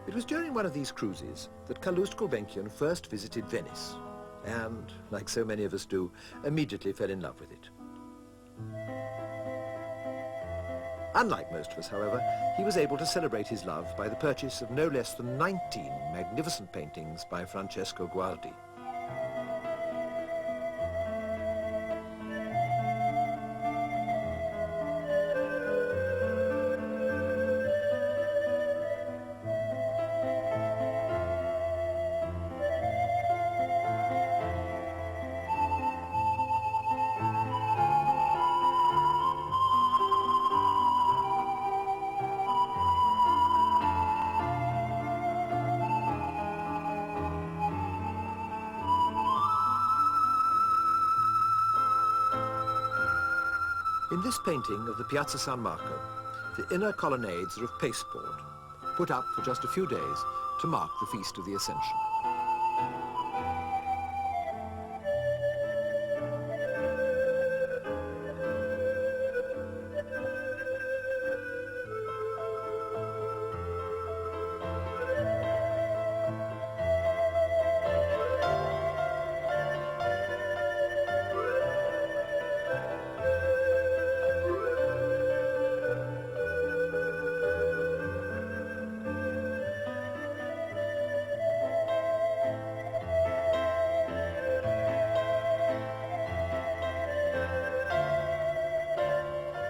It was during one of these cruises that Calouste Gulbenkian first visited Venice and, like so many of us do, immediately fell in love with it. Unlike most of us, however, he was able to celebrate his love by the purchase of no less than 19 magnificent paintings by Francesco Guardi. In this painting of the Piazza San Marco, the inner colonnades are of pasteboard, put up for just a few days to mark the Feast of the Ascension.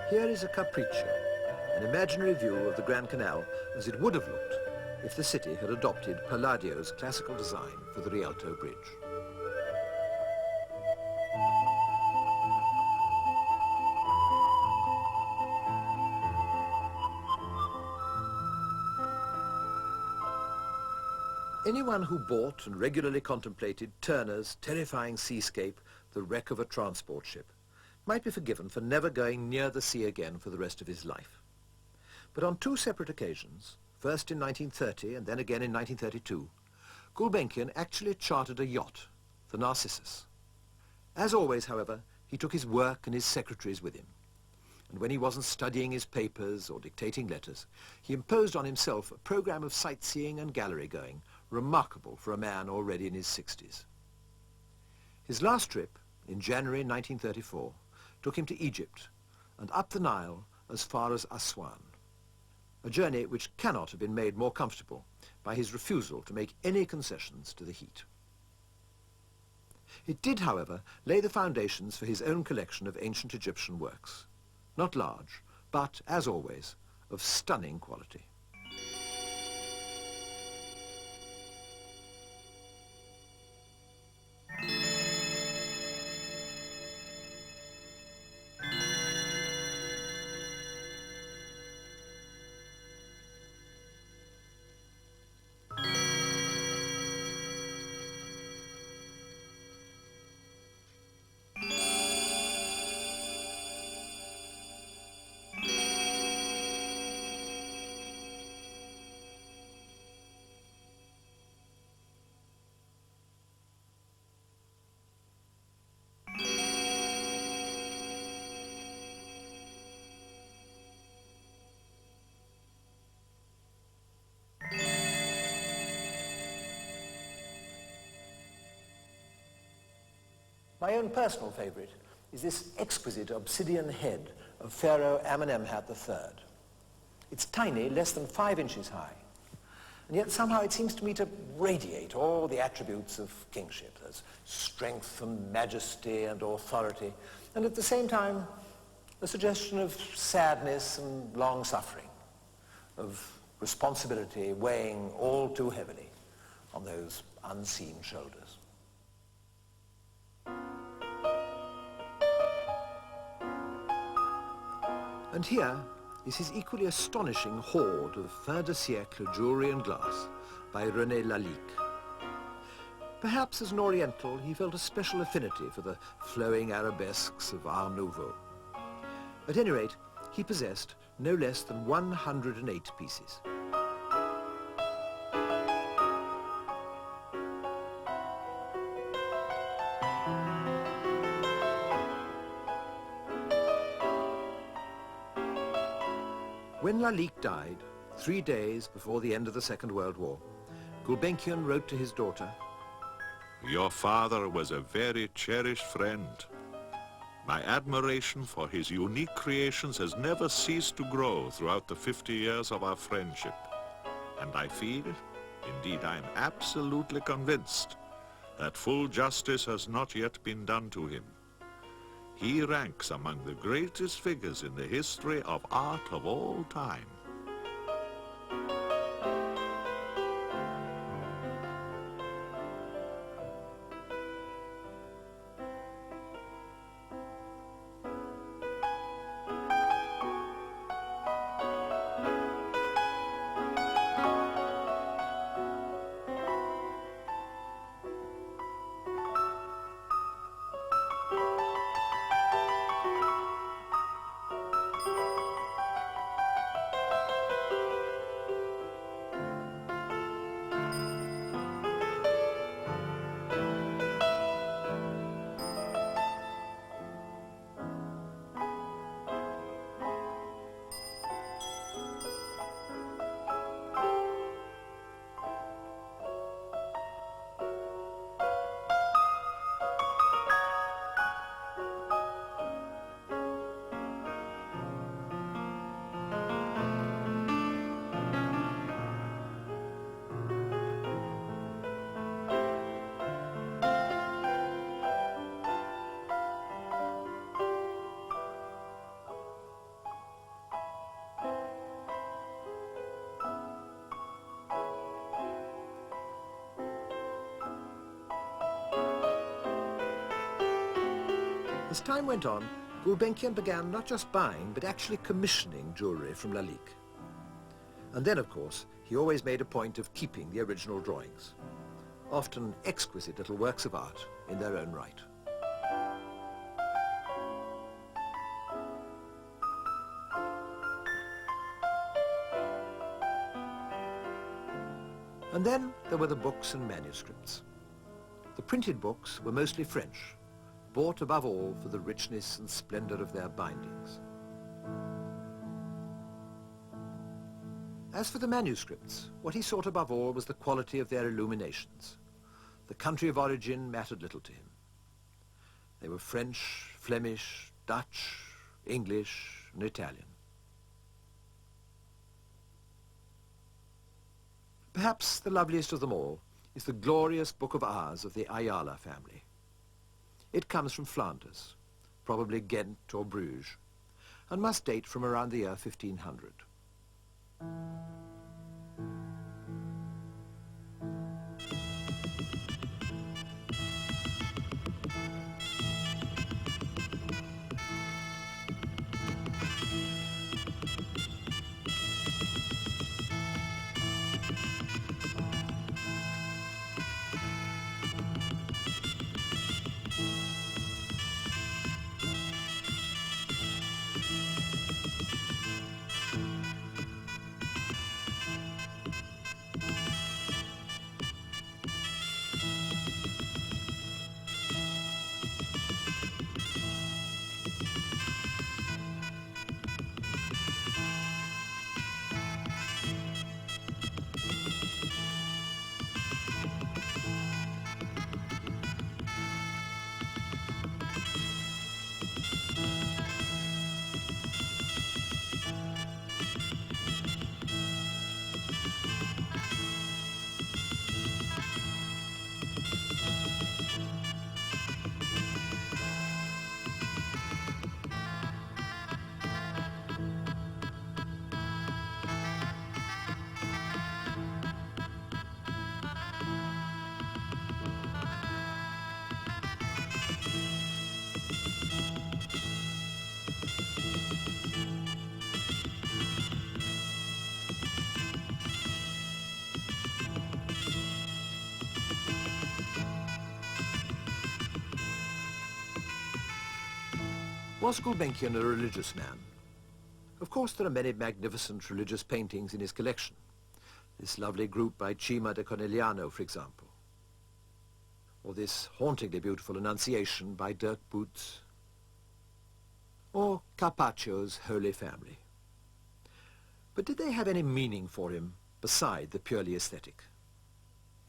Here is a capriccio, an imaginary view of the Grand Canal as it would have looked if the city had adopted Palladio's classical design for the Rialto Bridge. Anyone who bought and regularly contemplated Turner's terrifying seascape, The Wreck of a Transport Ship, might be forgiven for never going near the sea again for the rest of his life. But on two separate occasions, first in 1930 and then again in 1932, Gulbenkian actually chartered a yacht, the Narcissus. As always, however, he took his work and his secretaries with him. And when he wasn't studying his papers or dictating letters, he imposed on himself a program of sightseeing and gallery going, remarkable for a man already in his 60s. His last trip, in January 1934, took him to Egypt and up the Nile as far as Aswan, a journey which cannot have been made more comfortable by his refusal to make any concessions to the heat. It did, however, lay the foundations for his own collection of ancient Egyptian works, not large, but, as always, of stunning quality. My own personal favourite is this exquisite obsidian head of Pharaoh Amenemhat III. It's tiny, less than 5 inches high, and yet somehow it seems to me to radiate all the attributes of kingship. There's strength and majesty and authority, and at the same time a suggestion of sadness and long suffering, of responsibility weighing all too heavily on those unseen shoulders. And here is his equally astonishing hoard of fin de siècle jewellery and glass by René Lalique. Perhaps as an Oriental, he felt a special affinity for the flowing arabesques of Art Nouveau. At any rate, he possessed no less than 108 pieces. When Lalique died, 3 days before the end of the Second World War, Gulbenkian wrote to his daughter, "Your father was a very cherished friend. My admiration for his unique creations has never ceased to grow throughout the 50 years of our friendship. And I feel, indeed I am absolutely convinced, that full justice has not yet been done to him. He ranks among the greatest figures in the history of art of all time." As time went on, Gulbenkian began not just buying, but actually commissioning jewellery from Lalique. And then, of course, he always made a point of keeping the original drawings, often exquisite little works of art in their own right. And then there were the books and manuscripts. The printed books were mostly French, bought above all for the richness and splendor of their bindings. As for the manuscripts, what he sought above all was the quality of their illuminations. The country of origin mattered little to him. They were French, Flemish, Dutch, English, and Italian. Perhaps the loveliest of them all is the glorious Book of Hours of the Ayala family. It comes from Flanders, probably Ghent or Bruges, and must date from around the year 1500. Was Gulbenkian a religious man? Of course, there are many magnificent religious paintings in his collection. This lovely group by Cima da Conegliano, for example. Or this hauntingly beautiful Annunciation by Dirk Boots. Or Carpaccio's Holy Family. But did they have any meaning for him beside the purely aesthetic?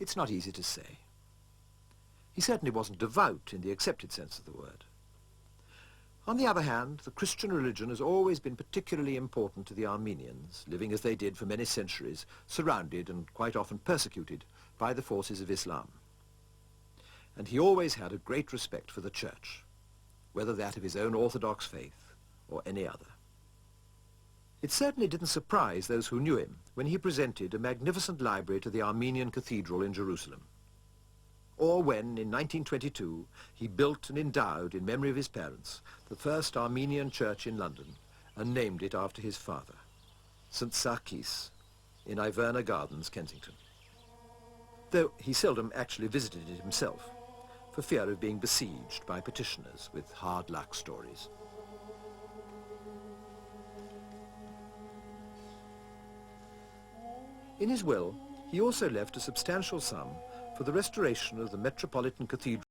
It's not easy to say. He certainly wasn't devout in the accepted sense of the word. On the other hand, the Christian religion has always been particularly important to the Armenians, living as they did for many centuries, surrounded and quite often persecuted by the forces of Islam. And he always had a great respect for the church, whether that of his own Orthodox faith or any other. It certainly didn't surprise those who knew him when he presented a magnificent library to the Armenian Cathedral in Jerusalem, or when, in 1922, he built and endowed, in memory of his parents, the first Armenian church in London and named it after his father, St. Sarkis, in Iverna Gardens, Kensington. Though he seldom actually visited it himself, for fear of being besieged by petitioners with hard luck stories. In his will, he also left a substantial sum for the restoration of the Metropolitan Cathedral